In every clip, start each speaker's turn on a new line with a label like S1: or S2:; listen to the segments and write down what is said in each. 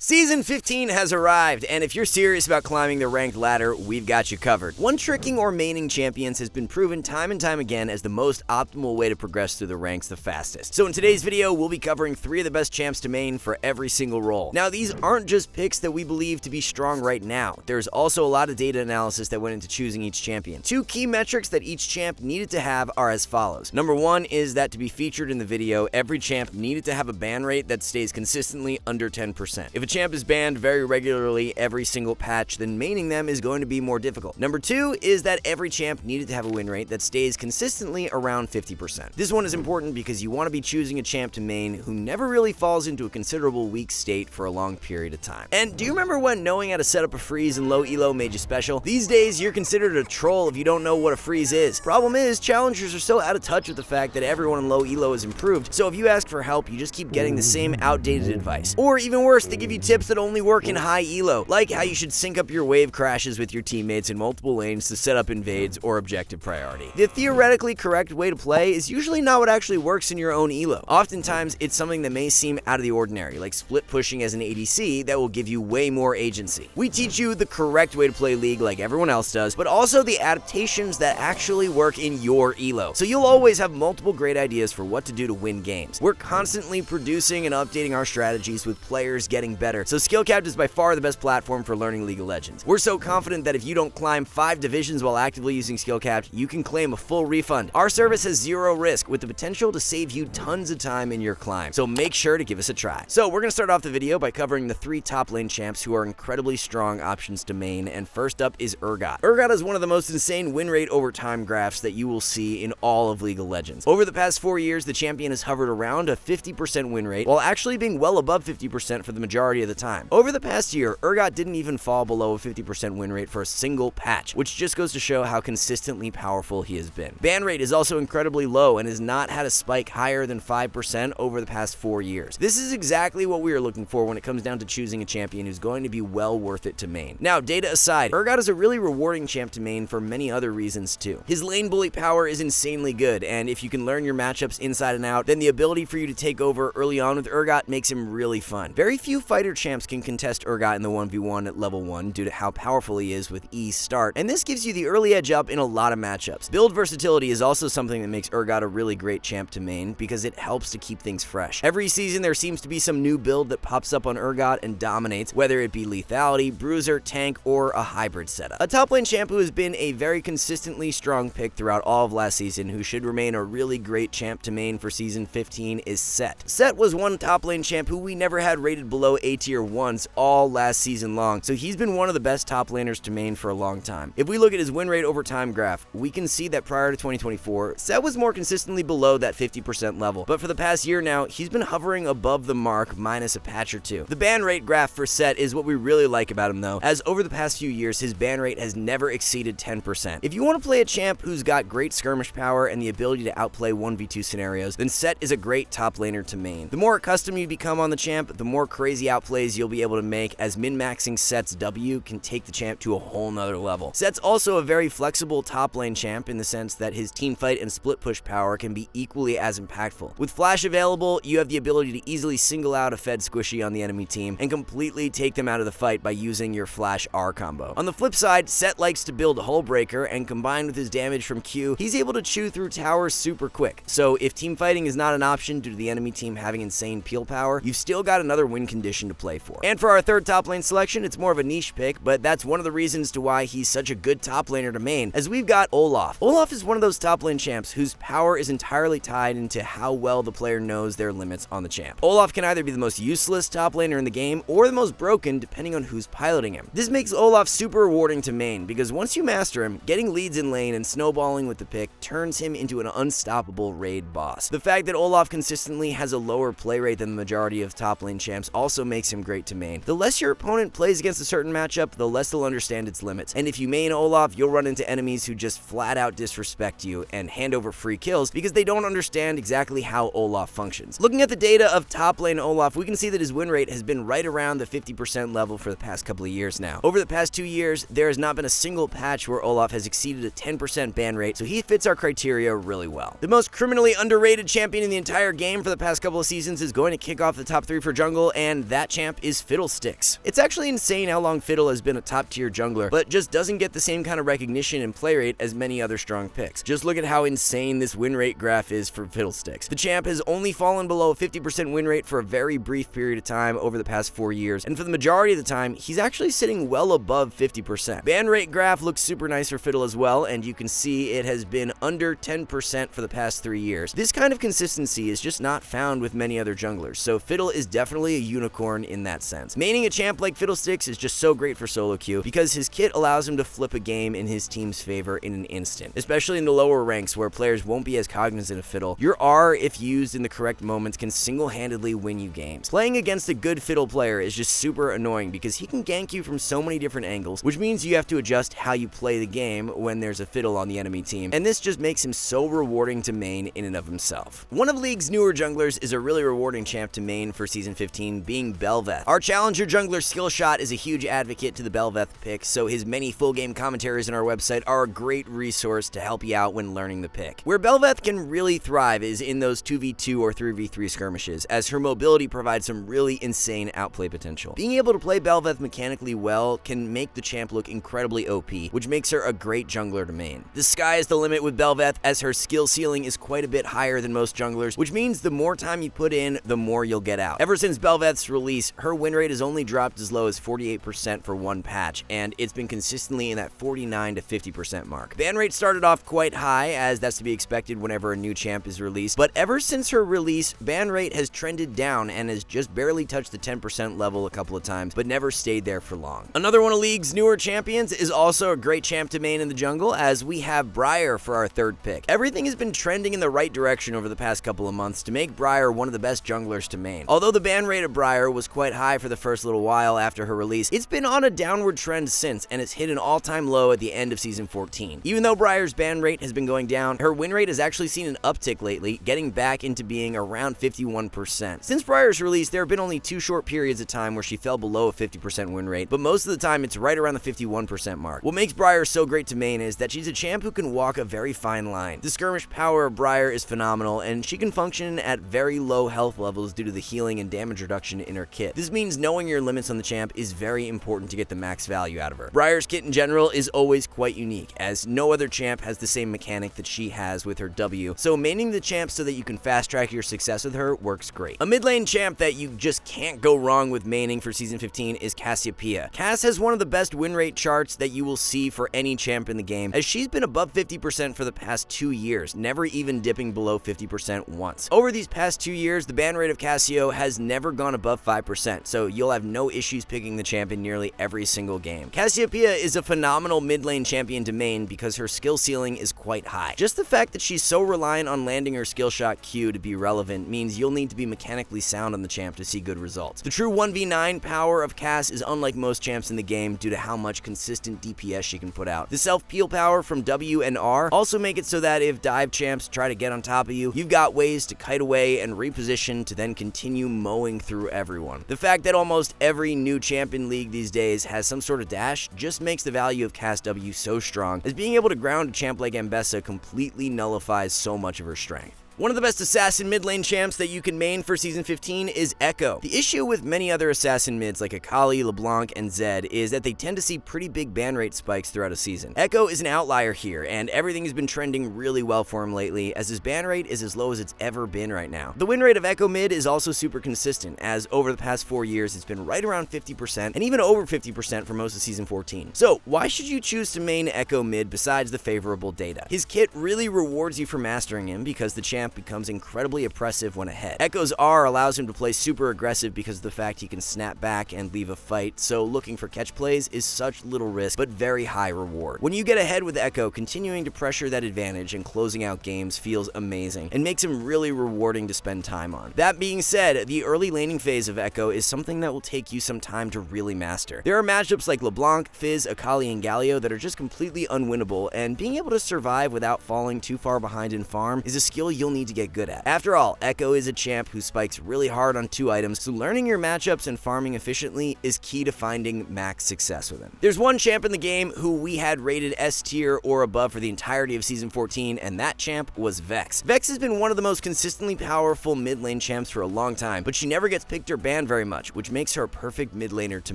S1: Season 15 has arrived, and if you're serious about climbing the ranked ladder, we've got you covered. One-tricking or maining champions has been proven time and time again as the most optimal way to progress through the ranks the fastest. So in today's video, we'll be covering 3 of the best champs to main for every single role. Now, these aren't just picks that we believe to be strong right now. There's also a lot of data analysis that went into choosing each champion. 2 key metrics that each champ needed to have are as follows. Number 1 is that to be featured in the video, every champ needed to have a ban rate that stays consistently under 10%. If a champ is banned very regularly every single patch, then maining them is going to be more difficult. Number 2 is that every champ needed to have a win rate that stays consistently around 50%. This one is important because you want to be choosing a champ to main who never really falls into a considerable weak state for a long period of time. And do you remember when knowing how to set up a freeze in low elo made you special? These days, you're considered a troll if you don't know what a freeze is. Problem is, challengers are so out of touch with the fact that everyone in low elo is improved, so if you ask for help, you just keep getting the same outdated advice. Or even worse, they give you tips that only work in high elo, like how you should sync up your wave crashes with your teammates in multiple lanes to set up invades or objective priority. The theoretically correct way to play is usually not what actually works in your own elo. Oftentimes, it's something that may seem out of the ordinary, like split pushing as an ADC that will give you way more agency. We teach you the correct way to play League like everyone else does, but also the adaptations that actually work in your elo. So you'll always have multiple great ideas for what to do to win games. We're constantly producing and updating our strategies with players getting better, so SkillCapped is by far the best platform for learning League of Legends. We're so confident that if you don't climb 5 divisions while actively using SkillCapped, you can claim a full refund. Our service has 0 risk with the potential to save you tons of time in your climb, so make sure to give us a try. So we're going to start off the video by covering the 3 top lane champs who are incredibly strong options to main, and first up is Urgot. Urgot is one of the most insane win rate over time graphs that you will see in all of League of Legends. Over the past 4 years, the champion has hovered around a 50% win rate, while actually being well above 50% for the majority of the time. Over the past year, Urgot didn't even fall below a 50% win rate for a single patch, which just goes to show how consistently powerful he has been. Ban rate is also incredibly low and has not had a spike higher than 5% over the past 4 years. This is exactly what we are looking for when it comes down to choosing a champion who's going to be well worth it to main. Now, data aside, Urgot is a really rewarding champ to main for many other reasons too. His lane bully power is insanely good, and if you can learn your matchups inside and out, then the ability for you to take over early on with Urgot makes him really fun. Very few fighter champs can contest Urgot in the 1v1 at level 1 due to how powerful he is with E's start, and this gives you the early edge up in a lot of matchups. Build versatility is also something that makes Urgot a really great champ to main because it helps to keep things fresh. Every season there seems to be some new build that pops up on Urgot and dominates, whether it be lethality, bruiser, tank, or a hybrid setup. A top lane champ who has been a very consistently strong pick throughout all of last season who should remain a really great champ to main for season 15 is Sett. Sett was one top lane champ who we never had rated below A tier once all last season long, so he's been one of the best top laners to main for a long time. If we look at his win rate over time graph, we can see that prior to 2024, Sett was more consistently below that 50% level, but for the past year now, he's been hovering above the mark minus a patch or 2. The ban rate graph for Sett is what we really like about him though, as over the past few years, his ban rate has never exceeded 10%. If you want to play a champ who's got great skirmish power and the ability to outplay 1v2 scenarios, then Sett is a great top laner to main. The more accustomed you become on the champ, the more crazy outplays you'll be able to make, as min-maxing Sett's W can take the champ to a whole nother level. Sett's also a very flexible top lane champ in the sense that his teamfight and split push power can be equally as impactful. With flash available, you have the ability to easily single out a fed squishy on the enemy team and completely take them out of the fight by using your flash R combo. On the flip side, Sett likes to build hull breaker, and combined with his damage from Q, he's able to chew through towers super quick. So if team fighting is not an option due to the enemy team having insane peel power, you've still got another win condition to play for. And for our third top lane selection, it's more of a niche pick, but that's one of the reasons to why he's such a good top laner to main, as we've got Olaf. Olaf is one of those top lane champs whose power is entirely tied into how well the player knows their limits on the champ. Olaf can either be the most useless top laner in the game or the most broken depending on who's piloting him. This makes Olaf super rewarding to main because once you master him, getting leads in lane and snowballing with the pick turns him into an unstoppable raid boss. The fact that Olaf consistently has a lower play rate than the majority of top lane champs also makes him great to main. The less your opponent plays against a certain matchup, the less they'll understand its limits, and if you main Olaf, you'll run into enemies who just flat out disrespect you and hand over free kills because they don't understand exactly how Olaf functions. Looking at the data of top lane Olaf, we can see that his win rate has been right around the 50% level for the past couple of years now. Over the past 2 years, there has not been a single patch where Olaf has exceeded a 10% ban rate, so he fits our criteria really well. The most criminally underrated champion in the entire game for the past couple of seasons is going to kick off the top 3 for jungle, and that champ is Fiddlesticks. It's actually insane how long Fiddle has been a top-tier jungler, but just doesn't get the same kind of recognition and play rate as many other strong picks. Just look at how insane this win rate graph is for Fiddlesticks. The champ has only fallen below a 50% win rate for a very brief period of time over the past 4 years, and for the majority of the time, he's actually sitting well above 50%. Ban rate graph looks super nice for Fiddle as well, and you can see it has been under 10% for the past 3 years. This kind of consistency is just not found with many other junglers, so Fiddle is definitely a unicorn in that sense. Maining a champ like Fiddlesticks is just so great for solo queue because his kit allows him to flip a game in his team's favor in an instant, especially in the lower ranks where players won't be as cognizant of Fiddle. Your R, if used in the correct moments, can single-handedly win you games. Playing against a good Fiddle player is just super annoying because he can gank you from so many different angles, which means you have to adjust how you play the game when there's a Fiddle on the enemy team, and this just makes him so rewarding to main in and of himself. One of League's newer junglers is a really rewarding champ to main for Season 15, being Bel'Veth. Our challenger jungler Skillshot is a huge advocate to the Bel'Veth pick, so his many full game commentaries on our website are a great resource to help you out when learning the pick. Where Bel'Veth can really thrive is in those 2v2 or 3v3 skirmishes, as her mobility provides some really insane outplay potential. Being able to play Bel'Veth mechanically well can make the champ look incredibly OP, which makes her a great jungler to main. The sky is the limit with Bel'Veth, as her skill ceiling is quite a bit higher than most junglers, which means the more time you put in, the more you'll get out. Ever since Bel'Veth's release, her win rate has only dropped as low as 48% for one patch, and it's been consistently in that 49 to 50% mark. Ban rate started off quite high, as that's to be expected whenever a new champ is released, but ever since her release, ban rate has trended down and has just barely touched the 10% level a couple of times, but never stayed there for long. Another one of League's newer champions is also a great champ to main in the jungle, as we have Briar for our third pick. Everything has been trending in the right direction over the past couple of months to make Briar one of the best junglers to main. Although the ban rate of Briar was quite high for the first little while after her release, it's been on a downward trend since, and it's hit an all-time low at the end of Season 14. Even though Briar's ban rate has been going down, her win rate has actually seen an uptick lately, getting back into being around 51%. Since Briar's release, there have been only 2 short periods of time where she fell below a 50% win rate, but most of the time it's right around the 51% mark. What makes Briar so great to main is that she's a champ who can walk a very fine line. The skirmish power of Briar is phenomenal, and she can function at very low health levels due to the healing and damage reduction in her kit. This means knowing your limits on the champ is very important to get the max value out of her. Briar's kit in general is always quite unique, as no other champ has the same mechanic that she has with her W, so maining the champ so that you can fast track your success with her works great. A mid lane champ that you just can't go wrong with maining for Season 15 is Cassiopeia. Cass has one of the best win rate charts that you will see for any champ in the game, as she's been above 50% for the past 2 years, never even dipping below 50% once. Over these past 2 years, the ban rate of Cassio has never gone above 5%, so you'll have no issues picking the champ in nearly every single game. Cassiopeia is a phenomenal mid lane champion to main because her skill ceiling is quite high. Just the fact that she's so reliant on landing her skill shot Q to be relevant means you'll need to be mechanically sound on the champ to see good results. The true 1v9 power of Cass is unlike most champs in the game due to how much consistent DPS she can put out. The self-peel power from W and R also make it so that if dive champs try to get on top of you, you've got ways to kite away and reposition to then continue mowing through everyone. The fact that almost every new champ in League these days has some sort of dash just makes the value of Cass W so strong, as being able to ground a champ like Ambessa completely nullifies so much of her strength. One of the best assassin mid lane champs that you can main for Season 15 is Echo. The issue with many other assassin mids like Akali, LeBlanc, and Zed is that they tend to see pretty big ban rate spikes throughout a season. Echo is an outlier here, and everything has been trending really well for him lately, as his ban rate is as low as it's ever been right now. The win rate of Echo mid is also super consistent, as over the past 4 years it's been right around 50% and even over 50% for most of Season 14. So why should you choose to main Echo mid besides the favorable data? His kit really rewards you for mastering him because the champ becomes incredibly oppressive when ahead. Echo's R allows him to play super aggressive because of the fact he can snap back and leave a fight, so looking for catch plays is such little risk but very high reward. When you get ahead with Echo, continuing to pressure that advantage and closing out games feels amazing and makes him really rewarding to spend time on. That being said, the early laning phase of Echo is something that will take you some time to really master. There are matchups like LeBlanc, Fizz, Akali, and Galio that are just completely unwinnable, and being able to survive without falling too far behind in farm is a skill you'll need need to get good at. After all, Echo is a champ who spikes really hard on 2 items, so learning your matchups and farming efficiently is key to finding max success with him. There's one champ in the game who we had rated S tier or above for the entirety of Season 14, and that champ was Vex. Vex has been one of the most consistently powerful mid lane champs for a long time, but she never gets picked or banned very much, which makes her a perfect mid laner to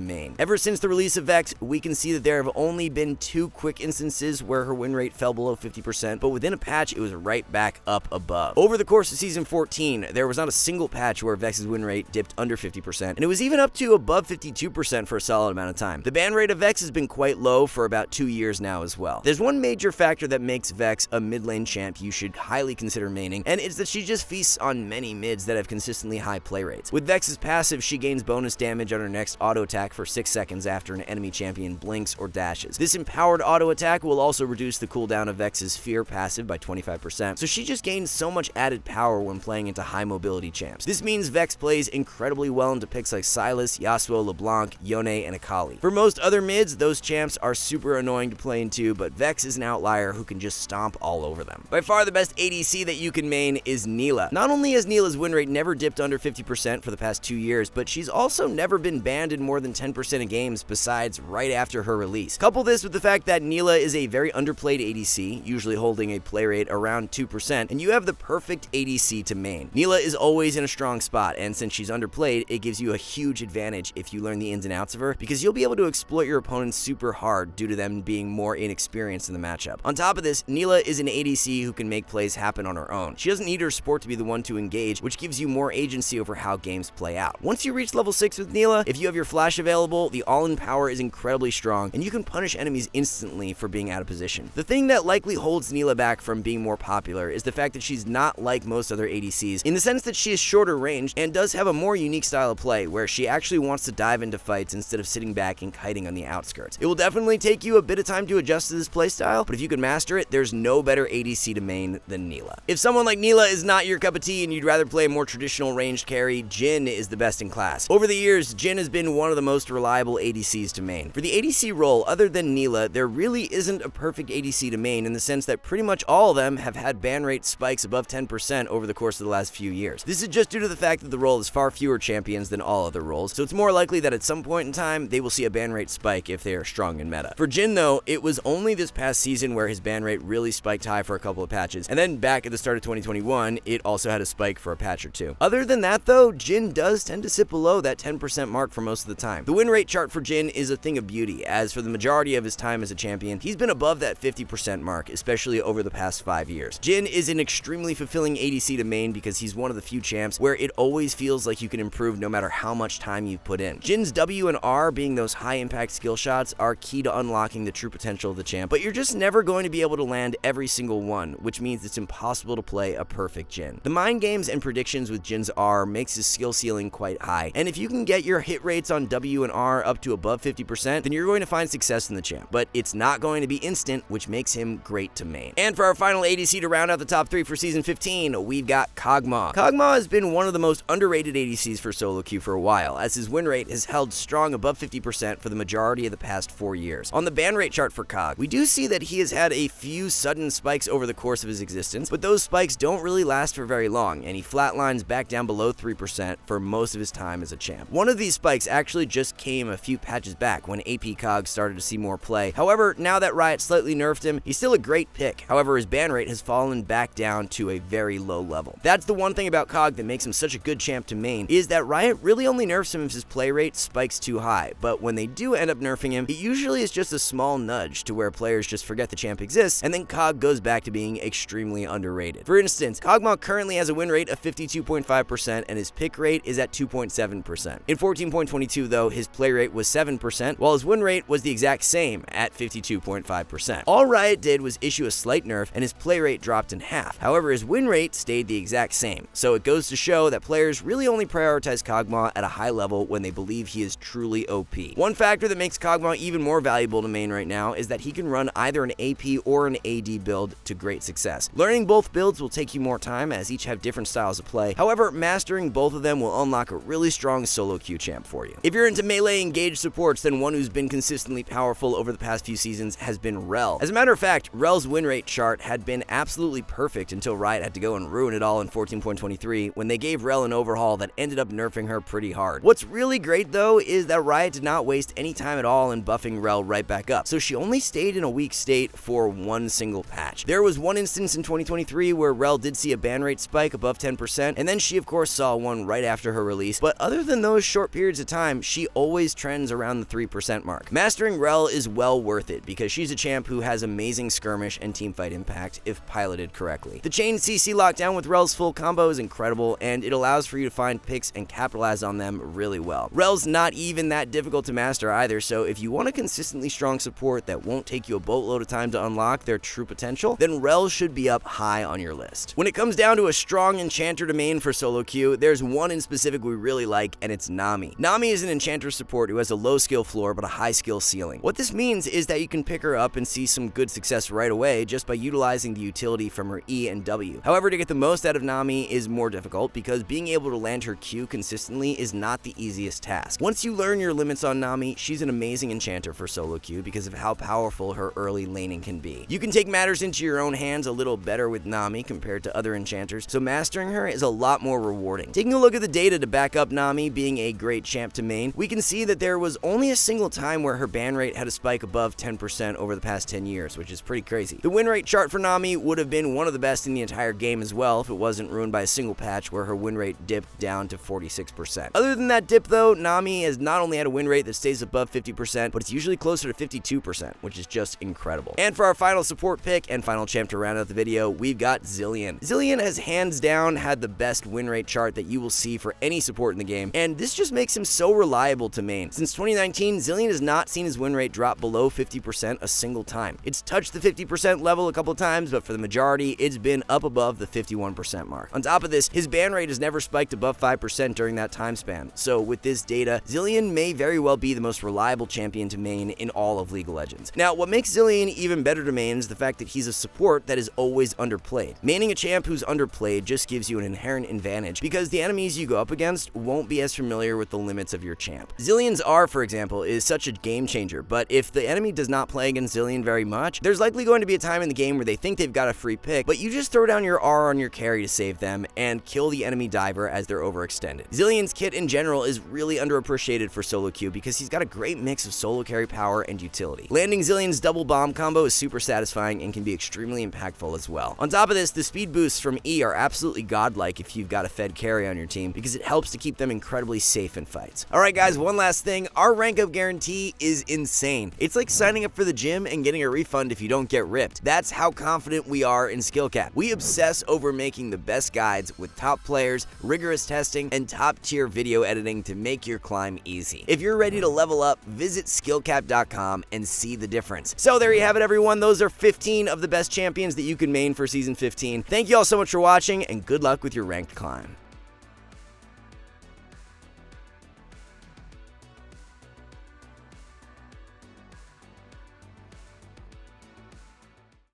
S1: main. Ever since the release of Vex, we can see that there have only been 2 quick instances where her win rate fell below 50%, but within a patch it was right back up above. Over the course of Season 14, there was not a single patch where Vex's win rate dipped under 50%, and it was even up to above 52% for a solid amount of time. The ban rate of Vex has been quite low for about 2 years now as well. There's one major factor that makes Vex a mid lane champ you should highly consider maining, and it's that she just feasts on many mids that have consistently high play rates. With Vex's passive, she gains bonus damage on her next auto attack for 6 seconds after an enemy champion blinks or dashes. This empowered auto attack will also reduce the cooldown of Vex's fear passive by 25%, so she just gains so much added power when playing into high mobility champs. This means Vex plays incredibly well into picks like Sylas, Yasuo, LeBlanc, Yone, and Akali. For most other mids, those champs are super annoying to play into, but Vex is an outlier who can just stomp all over them. By far the best ADC that you can main is Nilah. Not only has Nilah's win rate never dipped under 50% for the past 2 years, but she's also never been banned in more than 10% of games besides right after her release. Couple this with the fact that Nilah is a very underplayed ADC, usually holding a play rate around 2%, and you have the perfect ADC to main. Nilah is always in a strong spot, and since she's underplayed, it gives you a huge advantage if you learn the ins and outs of her, because you'll be able to exploit your opponents super hard due to them being more inexperienced in the matchup. On top of this, Nilah is an ADC who can make plays happen on her own. She doesn't need her support to be the one to engage, which gives you more agency over how games play out. Once you reach level 6 with Nilah, if you have your flash available, the all-in power is incredibly strong, and you can punish enemies instantly for being out of position. The thing that likely holds Nilah back from being more popular is the fact that she's not like most other ADCs, in the sense that she is shorter range and does have a more unique style of play, where she actually wants to dive into fights instead of sitting back and kiting on the outskirts. It will definitely take you a bit of time to adjust to this playstyle, but if you can master it, there's no better ADC to main than Nilah. If someone like Nilah is not your cup of tea and you'd rather play a more traditional ranged carry, Jhin is the best in class. Over the years, Jhin has been one of the most reliable ADCs to main. For the ADC role, other than Nilah, there really isn't a perfect ADC to main in the sense that pretty much all of them have had ban rate spikes above 10% over the course of the last few years. This is just due to the fact that the role has far fewer champions than all other roles, so it's more likely that at some point in time, they will see a ban rate spike if they are strong in meta. For Jhin though, it was only this past season where his ban rate really spiked high for a couple of patches, and then back at the start of 2021, it also had a spike for a patch or 2. Other than that though, Jhin does tend to sit below that 10% mark for most of the time. The win rate chart for Jhin is a thing of beauty, as for the majority of his time as a champion, he's been above that 50% mark, especially over the past 5 years. Jhin is an extremely fulfilling ADC to main because he's one of the few champs where it always feels like you can improve no matter how much time you've put in. Jin's W and R, being those high impact skill shots, are key to unlocking the true potential of the champ, but you're just never going to be able to land every single one, which means it's impossible to play a perfect Jhin. The mind games and predictions with Jin's R makes his skill ceiling quite high, and if you can get your hit rates on W and R up to above 50%, then you're going to find success in the champ, but it's not going to be instant, which makes him great to main. And for our final ADC to round out the top 3 for Season 15, we've got Kog'Maw. Kog'Maw has been one of the most underrated ADCs for solo queue for a while, as his win rate has held strong above 50% for the majority of the past 4 years. On the ban rate chart for Kog, we do see that he has had a few sudden spikes over the course of his existence, but those spikes don't really last for very long, and he flatlines back down below 3% for most of his time as a champ. One of these spikes actually just came a few patches back when AP Kog started to see more play. However, now that Riot slightly nerfed him, he's still a great pick. However, his ban rate has fallen back down to a very low level. That's the one thing about Kog that makes him such a good champ to main, is that Riot really only nerfs him if his play rate spikes too high, but when they do end up nerfing him, it usually is just a small nudge to where players just forget the champ exists, and then Kog goes back to being extremely underrated. For instance, Kog'Maw currently has a win rate of 52.5% and his pick rate is at 2.7%. In 14.22 though, his play rate was 7%, while his win rate was the exact same at 52.5%. All Riot did was issue a slight nerf and his play rate dropped in half. However, his win rate stayed the exact same, so it goes to show that players really only prioritize Kog'Maw at a high level when they believe he is truly OP. One factor that makes Kog'Maw even more valuable to main right now is that he can run either an AP or an AD build to great success. Learning both builds will take you more time as each have different styles of play. However, mastering both of them will unlock a really strong solo queue champ for you. If you're into melee engaged supports, then one who's been consistently powerful over the past few seasons has been Rell. As a matter of fact, Rell's win rate chart had been absolutely perfect until Riot Riot had to go and ruin it all in 14.23 when they gave Rel an overhaul that ended up nerfing her pretty hard. What's really great though is that Riot did not waste any time at all in buffing Rel right back up, so she only stayed in a weak state for one single patch. There was one instance in 2023 where Rel did see a ban rate spike above 10%, and then she of course saw one right after her release, but other than those short periods of time, she always trends around the 3% mark. Mastering Rel is well worth it because she's a champ who has amazing skirmish and teamfight impact if piloted correctly. The chain CC lockdown with Rel's full combo is incredible, and it allows for you to find picks and capitalize on them really well. Rel's not even that difficult to master either, so if you want a consistently strong support that won't take you a boatload of time to unlock their true potential, then Rel should be up high on your list. When it comes down to a strong enchanter to main for solo queue, there's one in specific we really like, and it's Nami. Nami is an enchanter support who has a low skill floor but a high skill ceiling. What this means is that you can pick her up and see some good success right away just by utilizing the utility from her E and W. However, to get the most out of Nami is more difficult because being able to land her Q consistently is not the easiest task. Once you learn your limits on Nami, she's an amazing enchanter for solo queue because of how powerful her early laning can be. You can take matters into your own hands a little better with Nami compared to other enchanters, so mastering her is a lot more rewarding. Taking a look at the data to back up Nami being a great champ to main, we can see that there was only a single time where her ban rate had a spike above 10% over the past 10 years, which is pretty crazy. The win rate chart for Nami would have been one of the best in the entire game as well if it wasn't ruined by a single patch where her win rate dipped down to 46%. Other than that dip though, Nami has not only had a win rate that stays above 50%, but it's usually closer to 52%, which is just incredible. And for our final support pick and final champ to round out the video, we've got Zilean. Zilean has hands down had the best win rate chart that you will see for any support in the game, and this just makes him so reliable to main. Since 2019, Zilean has not seen his win rate drop below 50% a single time. It's touched the 50% level a couple of times, but for the majority, it's been up above the 51% mark. On top of this, his ban rate has never spiked above 5% during that time span. So with this data, Zilean may very well be the most reliable champion to main in all of League of Legends. Now, what makes Zilean even better to main is the fact that he's a support that is always underplayed. Maining a champ who's underplayed just gives you an inherent advantage because the enemies you go up against won't be as familiar with the limits of your champ. Zilean's R, for example, is such a game changer, but if the enemy does not play against Zilean very much, there's likely going to be a time in the game where they think they've got a free pick, but you just throw down your R on your carry to save them and kill the enemy diver as they're overextended. Zilean's kit in general is really underappreciated for solo queue because he's got a great mix of solo carry power and utility. Landing Zilean's double bomb combo is super satisfying and can be extremely impactful as well. On top of this, the speed boosts from E are absolutely godlike if you've got a fed carry on your team because it helps to keep them incredibly safe in fights. Alright guys, one last thing, our rank up guarantee is insane. It's like signing up for the gym and getting a refund if you don't get ripped. That's how confident we are in SkillCapped. We obsess over making the best guides with top players, rigorous testing, and top tier video editing to make your climb easy. If you're ready to level up, visit SkillCapped.com and see the difference. So there you have it everyone, those are 15 of the best champions that you can main for Season 15. Thank you all so much for watching and good luck with your ranked climb.